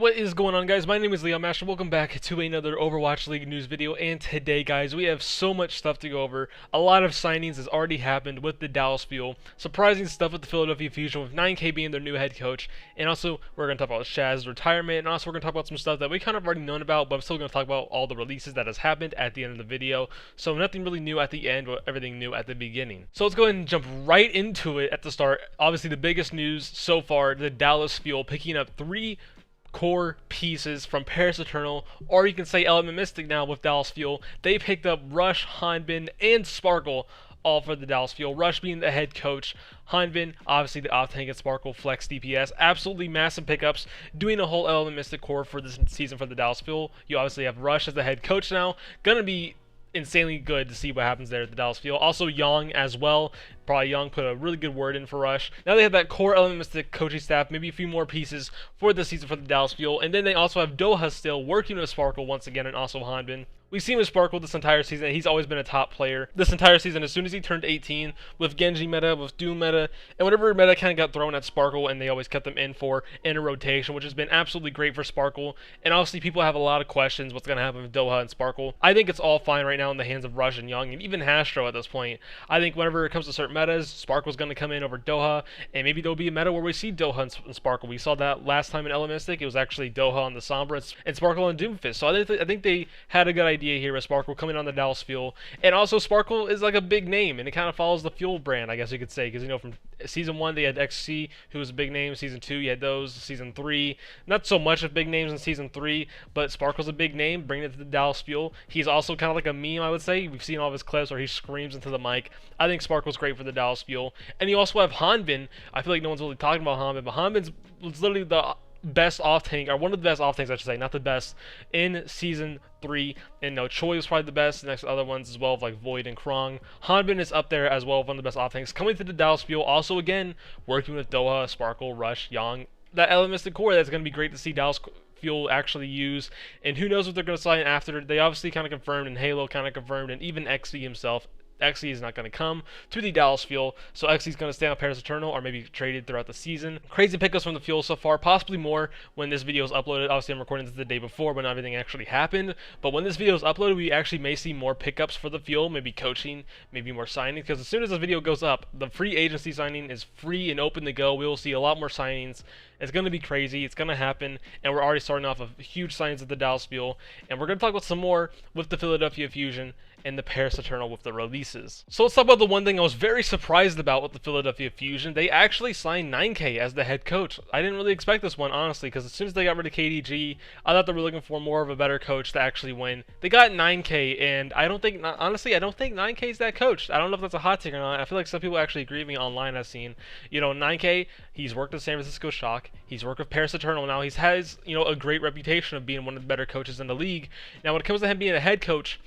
What is going on, guys? My name is Leon Master. Welcome back to another Overwatch League news video. And today, guys, we have so much stuff to go over. A lot of signings has already happened with the Dallas Fuel. Surprising stuff with the Philadelphia Fusion, with 9K being their new head coach. And also, we're going to talk about Shaz's retirement. And also, we're going to talk about some stuff that we kind of already known about, but I'm still going to talk about all the releases that has happened at the end of the video. So nothing really new at the end, but everything new at the beginning. So let's go ahead and jump right into it at the start. Obviously, the biggest news so far, the Dallas Fuel picking up 3 core pieces from Paris Eternal, or you can say Element Mystic now with Dallas Fuel. They picked up Rush, Hanbin, and Sparkle, all for the Dallas Fuel. Rush being the head coach, Hanbin, obviously the off-tank and Sparkle flex DPS. Absolutely massive pickups, doing a whole Element Mystic core for this season for the Dallas Fuel. You obviously have Rush as the head coach now. Gonna be insanely good to see what happens there at the Dallas Fuel. Also Young as well. Probably Young put a really good word in for Rush. Now they have that core Element Mystic coaching staff, maybe a few more pieces for the season for the Dallas Fuel. And then they also have Doha still working with Sparkle once again, and also Hanbin. We've seen with Sparkle this entire season, he's always been a top player. This entire season, as soon as he turned 18, with Genji meta, with Doom meta, and whatever meta kind of got thrown at Sparkle, and they always kept them in a rotation, which has been absolutely great for Sparkle. And obviously, people have a lot of questions what's going to happen with Doha and Sparkle. I think it's all fine right now in the hands of Rush and Young, and even Hastro at this point. I think whenever it comes to certain metas, Sparkle's going to come in over Doha, and maybe there'll be a meta where we see Doha and Sparkle. We saw that last time in Element Mystic. It was actually Doha on the Sombra and Sparkle on Doomfist. So I think they had a good idea here with Sparkle coming on the Dallas Fuel. And also Sparkle is like a big name, and it kind of follows the Fuel brand, I guess you could say, because, you know, from season 1 they had XC, who was a big name. Season 2 you had those. Season 3, not so much of big names in season 3, but Sparkle's a big name, bringing it to the Dallas Fuel. He's also kind of like a meme, I would say. We've seen all of his clips where he screams into the mic. I think Sparkle's great for the Dallas Fuel. And you also have Hanbin. I feel like no one's really talking about Hanbin, but Hanbin's literally the best off tank, or one of the best off tanks, I should say, not the best, in season 3. And no, Choi was probably the best. The next other ones as well, like Void and Krong. Hanbin is up there as well, one of the best off tanks. Coming to the Dallas Fuel, also again working with Doha, Sparkle, Rush, Young. That Element Mystic core, that's going to be great to see Dallas Fuel actually use. And who knows what they're going to sign after. They obviously kind of confirmed, and Halo kind of confirmed, and even XV himself. XE is not going to come to the Dallas Fuel, so XE is going to stay on Paris Eternal, or maybe traded throughout the season. Crazy pickups from the Fuel so far, possibly more when this video is uploaded. Obviously, I'm recording this the day before when everything actually happened, but when this video is uploaded, we actually may see more pickups for the Fuel, maybe coaching, maybe more signings, because as soon as this video goes up, the free agency signing is free and open to go. We will see a lot more signings. It's going to be crazy. It's going to happen, and we're already starting off of huge signings at the Dallas Fuel, and we're going to talk about some more with the Philadelphia Fusion and the Paris Eternal with the releases. So let's talk about the one thing I was very surprised about with the Philadelphia Fusion. They actually signed 9K as the head coach. I didn't really expect this one, honestly, because as soon as they got rid of KDG, I thought they were looking for more of a better coach to actually win. They got 9K, and I don't think, honestly, I don't think 9K is that coach. I don't know if that's a hot take or not. I feel like some people actually agree with me online. I've seen, you know, 9K, he's worked with San Francisco Shock, he's worked with Paris Eternal now. He has, you know, a great reputation of being one of the better coaches in the league. Now, when it comes to him being a head coach,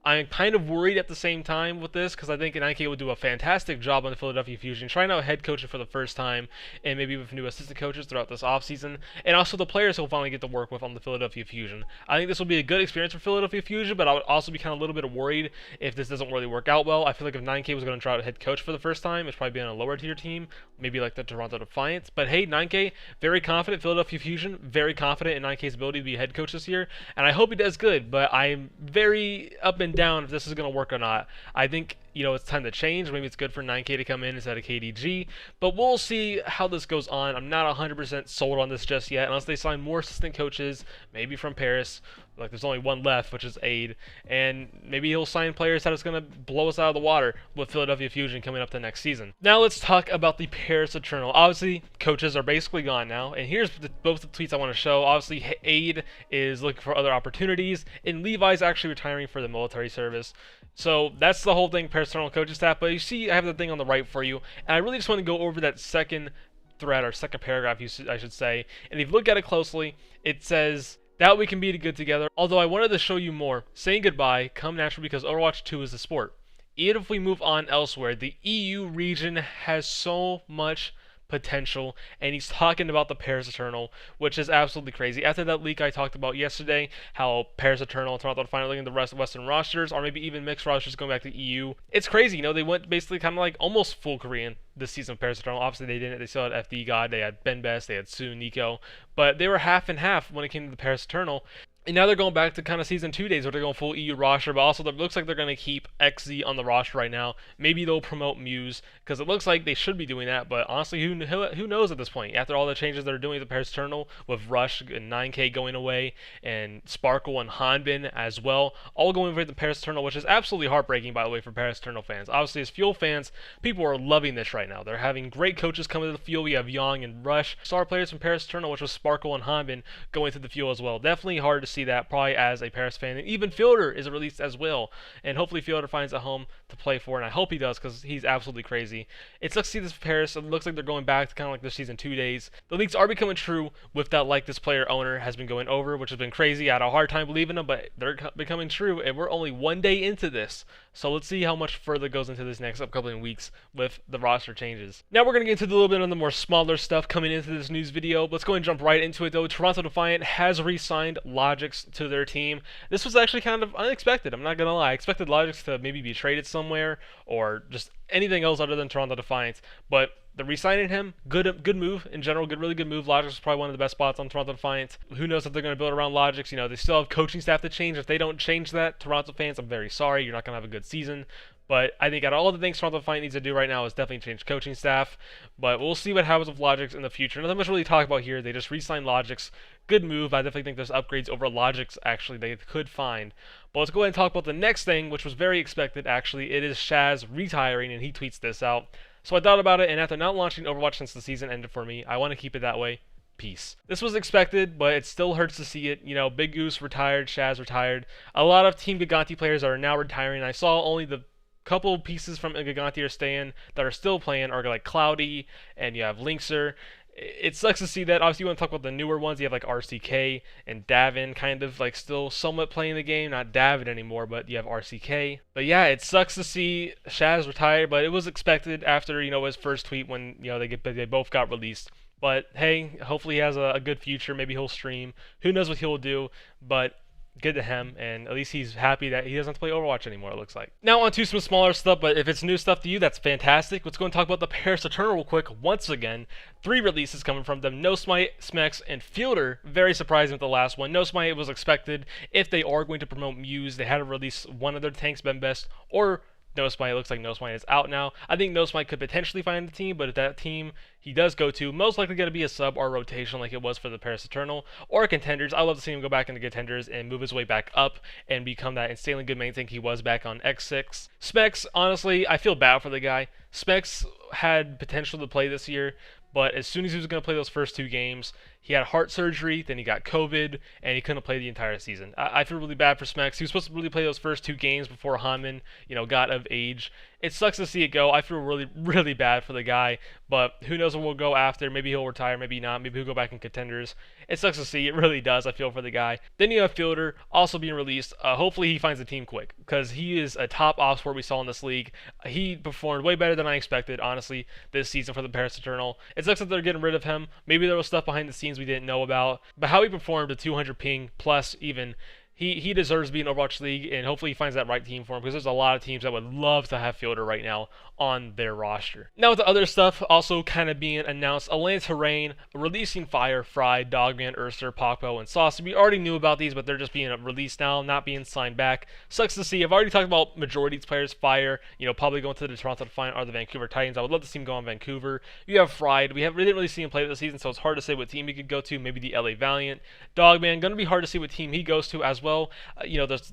I'm kind of worried at the same time with this, because I think Ninek would do a fantastic job on the Philadelphia Fusion, trying out head coaching for the first time, and maybe with new assistant coaches throughout this offseason, and also the players he'll finally get to work with on the Philadelphia Fusion. I think this will be a good experience for Philadelphia Fusion, but I would also be kind of a little bit worried if this doesn't really work out well. I feel like if 9K was going to try out a head coach for the first time, it's probably be on a lower tier team, maybe like the Toronto Defiance. But hey, 9K, very confident. Philadelphia Fusion, very confident in 9K's ability to be a head coach this year, and I hope he does good, but I'm very up and down if this is going to work or not. I think, you know, it's time to change. Maybe it's good for 9K to come in instead of KDG, but we'll see how this goes on. I'm not 100% sold on this just yet, unless they sign more assistant coaches, maybe from Paris. Like, there's only one left, which is Aid, and maybe he'll sign players that is going to blow us out of the water with Philadelphia Fusion coming up the next season. Now let's talk about the Paris Eternal. Obviously, coaches are basically gone now, and here's both the tweets I want to show. Obviously, Aid is looking for other opportunities, and Levi's actually retiring for the military service. So that's the whole thing, Paris Eternal coaching staff. But you see, I have the thing on the right for you, and I really just want to go over that second thread, or second paragraph, I should say. And if you look at it closely, it says that we can be good together. Although I wanted to show you more. Saying goodbye come naturally because Overwatch 2 is the sport. Even if we move on elsewhere, the EU region has so much potential, and he's talking about the Paris Eternal, which is absolutely crazy. After that leak I talked about yesterday, how Paris Eternal and Toronto finally in the rest of Western rosters, or maybe even mixed rosters going back to EU. It's crazy, they went basically kind of like almost full Korean this season of Paris Eternal. Obviously they didn't. They still had FD God, they had Ben Best, they had Soon, Nico, but they were half and half when it came to the Paris Eternal. And now they're going back to kind of season 2 days where they're going full EU roster, but also it looks like they're going to keep XZ on the roster right now. Maybe they'll promote Muse, because it looks like they should be doing that, but honestly, who knows at this point? After all the changes they're doing to Paris Eternal, with Rush and 9K going away, and Sparkle and Hanbin as well, all going for the Paris Eternal, which is absolutely heartbreaking, by the way, for Paris Eternal fans. Obviously, as Fuel fans, people are loving this right now. They're having great coaches coming to the Fuel. We have Young and Rush. Star players from Paris Eternal, which was Sparkle and Hanbin, going to the Fuel as well. Definitely hard to see that, probably as a Paris fan. And even Fielder is released as well, and hopefully Fielder finds a home to play for, and I hope he does, because he's absolutely crazy. It sucks to see this Paris. It looks like they're going back to kind of like their season 2 days. The leaks are becoming true with that like this player owner has been going over, which has been crazy. I had a hard time believing them, but they're becoming true, and we're only 1 day into this. So let's see how much further goes into this next upcoming weeks with the roster changes. Now we're going to get into a little bit of the more smaller stuff coming into this news video. Let's go and jump right into it though. Toronto Defiant has re-signed Logix to their team. This was actually kind of unexpected, I'm not going to lie. I expected Logix to maybe be traded somewhere or just anything else other than Toronto Defiant, but the re-signing him, good move in general, really good move. Logix is probably one of the best spots on Toronto Defiant. Who knows if they're going to build around Logix? They still have coaching staff to change. If they don't change that, Toronto fans, I'm very sorry. You're not going to have a good season. But I think out of all the things Toronto Defiant needs to do right now is definitely change coaching staff. But we'll see what happens with Logix in the future. Nothing much to really talk about here. They just re-signed Logix. Good move. I definitely think there's upgrades over Logix actually they could find. But let's go ahead and talk about the next thing, which was very expected actually. It is Shaz retiring, and he tweets this out. So I thought about it, and after not launching Overwatch since the season ended for me, I want to keep it that way. Peace. This was expected, but it still hurts to see it. Big Goose retired, Shaz retired. A lot of Team Giganti players are now retiring. I saw only the couple pieces from Giganti are staying that are still playing are like Cloudy, and you have Linkser. It sucks to see that. Obviously, you want to talk about the newer ones. You have like RCK and Davin kind of like still somewhat playing the game. Not Davin anymore, but you have RCK. But yeah, it sucks to see Shaz retire, but it was expected after, his first tweet when, they both got released. But hey, hopefully he has a good future. Maybe he'll stream. Who knows what he'll do, but good to him, and at least he's happy that he doesn't have to play Overwatch anymore, it looks like. Now on to some smaller stuff, but if it's new stuff to you, that's fantastic. Let's go and talk about the Paris Eternal real quick. Once again, 3 releases coming from them: No Smite, Smex, and Fielder. Very surprising with the last one. No Smite was expected. If they are going to promote Muse, they had to release one of their tanks, Ben Best, or No Smite. It looks like No Smite is out now. I think No Smite could potentially find the team, but if that team he does go to, most likely going to be a sub or rotation like it was for the Paris Eternal, or contenders. I love to see him go back into contenders and move his way back up and become that insanely good main tank he was back on X6. Specs, honestly, I feel bad for the guy. Specs had potential to play this year, but as soon as he was going to play those first 2 games, he had heart surgery, then he got COVID, and he couldn't play the entire season. I feel really bad for Smex. He was supposed to really play those first 2 games before Hanbin, got of age. It sucks to see it go. I feel really, really bad for the guy, but who knows what we'll go after. Maybe he'll retire, maybe not. Maybe he'll go back in contenders. It sucks to see. It really does. I feel for the guy. Then you have Fielder, also being released. Hopefully he finds the team quick, because he is a top off sport we saw in this league. He performed way better than I expected, honestly, this season for the Paris Eternal. It sucks that they're getting rid of him. Maybe there was stuff behind the scenes we didn't know about, but how he performed at 200 ping plus even, he deserves to be in Overwatch League, and hopefully he finds that right team for him, because there's a lot of teams that would love to have Fielder right now on their roster. Now with the other stuff also kind of being announced, Alliance Terrain releasing Fire, Fry, Dogman, Urster, Pokpo, and Sauce. We already knew about these, but they're just being released now, not being signed back. Sucks to see. I've already talked about majority of these players. Fire, probably going to the Toronto Defiant or the Vancouver Titans. I would love to see him go on Vancouver. You have Fried. We didn't really see him play this season, so it's hard to say what team he could go to. Maybe the LA Valiant. Dogman, going to be hard to see what team he goes to as well. There's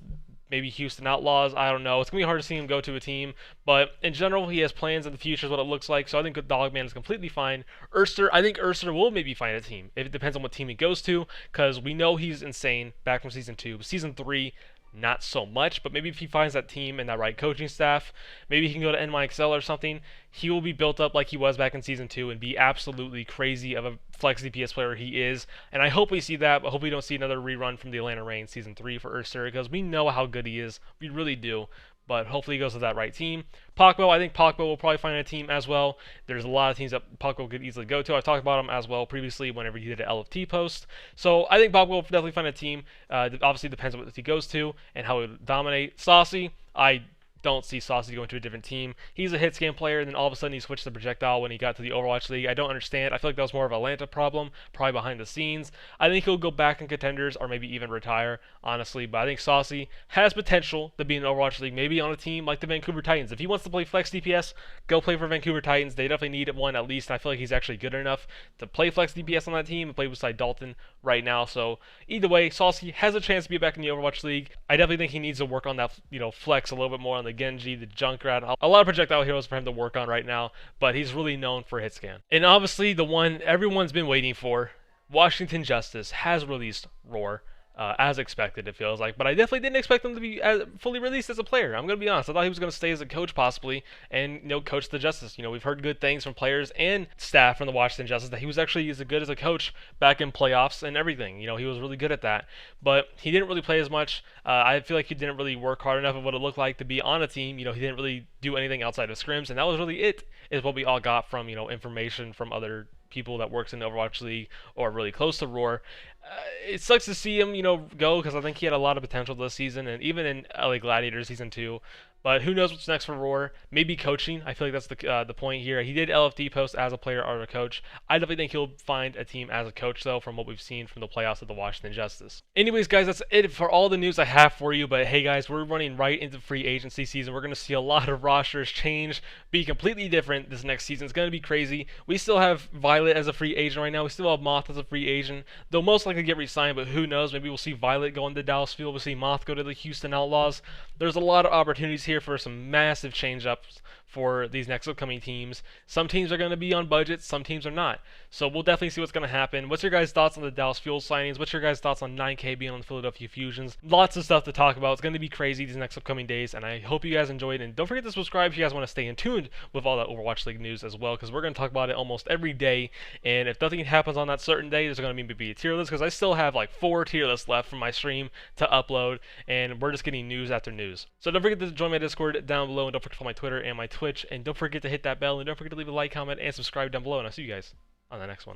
maybe Houston Outlaws. I don't know. It's going to be hard to see him go to a team. But in general, he has plans in the future is what it looks like. So I think Dogman is completely fine. Urster, I think Urster will maybe find a team. It depends on what team he goes to, because we know he's insane back from Season 2. Season 3, not so much, but maybe if he finds that team and that right coaching staff, maybe he can go to NYXL or something. He will be built up like he was back in Season 2 and be absolutely crazy of a flex DPS player he is. And I hope we see that, but I hope we don't see another rerun from the Atlanta Reign Season 3 for Urster, because we know how good he is. We really do. but hopefully he goes to that right team. Pogba, I think Pogba will probably find a team as well. There's a lot of teams that Pogba could easily go to. I talked about him as well previously whenever he did an LFT post. So I think Pogba will definitely find a team. Obviously depends on what he goes to and how he will dominate. Saucy, I don't see Saucy going to a different team. He's a hit scan player, and then all of a sudden he switched to projectile when he got to the Overwatch League. I don't understand. I feel like that was more of a Atlanta problem, probably behind the scenes. I think he'll go back in contenders or maybe even retire, honestly. But I think Saucy has potential to be in the Overwatch League, maybe on a team like the Vancouver Titans. If he wants to play flex DPS, go play for Vancouver Titans. They definitely need one at least. I feel like he's actually good enough to play flex DPS on that team and play beside Dalton right now. So either way, Saucy has a chance to be back in the Overwatch League. I definitely think he needs to work on that, flex a little bit more on the Genji, the Junkrat. A lot of projectile heroes for him to work on right now, but he's really known for hit scan. And obviously the one everyone's been waiting for, Washington Justice has released Roar. As expected, it feels like. But I definitely didn't expect him to be fully released as a player. I'm going to be honest. I thought he was going to stay as a coach possibly and, coach the Justice. We've heard good things from players and staff from the Washington Justice that he was actually as good as a coach back in playoffs and everything. He was really good at that. But he didn't really play as much. I feel like he didn't really work hard enough at what it looked like to be on a team. He didn't really do anything outside of scrims, and that was really it, is what we all got from, information from other people that works in the Overwatch League or really close to Roar. It sucks to see him, go, because I think he had a lot of potential this season, and even in LA Gladiator Season 2. But who knows what's next for Roar? Maybe coaching. I feel like that's the point here. He did LFD post as a player or a coach. I definitely think he'll find a team as a coach, though, from what we've seen from the playoffs of the Washington Justice. Anyways, guys, that's it for all the news I have for you. But hey, guys, we're running right into free agency season. We're going to see a lot of rosters change, be completely different this next season. It's going to be crazy. We still have Violet as a free agent right now. We still have Moth as a free agent. They'll most likely get re-signed, but who knows? Maybe we'll see Violet go into Dallas Field. We'll see Moth go to the Houston Outlaws. There's a lot of opportunities here for some massive change-ups for these next upcoming teams. Some teams are going to be on budgets, some teams are not. So we'll definitely see what's going to happen. What's your guys' thoughts on the Dallas Fuel signings? What's your guys' thoughts on 9K being on the Philadelphia Fusions? Lots of stuff to talk about. It's going to be crazy these next upcoming days, and I hope you guys enjoyed. And don't forget to subscribe if you guys want to stay in tune with all that Overwatch League news as well, because we're going to talk about it almost every day. And if nothing happens on that certain day, there's going to maybe be a tier list, because I still have like 4 tier lists left from my stream to upload, and we're just getting news after news. So don't forget to join my Discord down below, and don't forget to follow my Twitter and my Twitch, and don't forget to hit that bell, and don't forget to leave a like, comment, and subscribe down below, and I'll see you guys on the next one.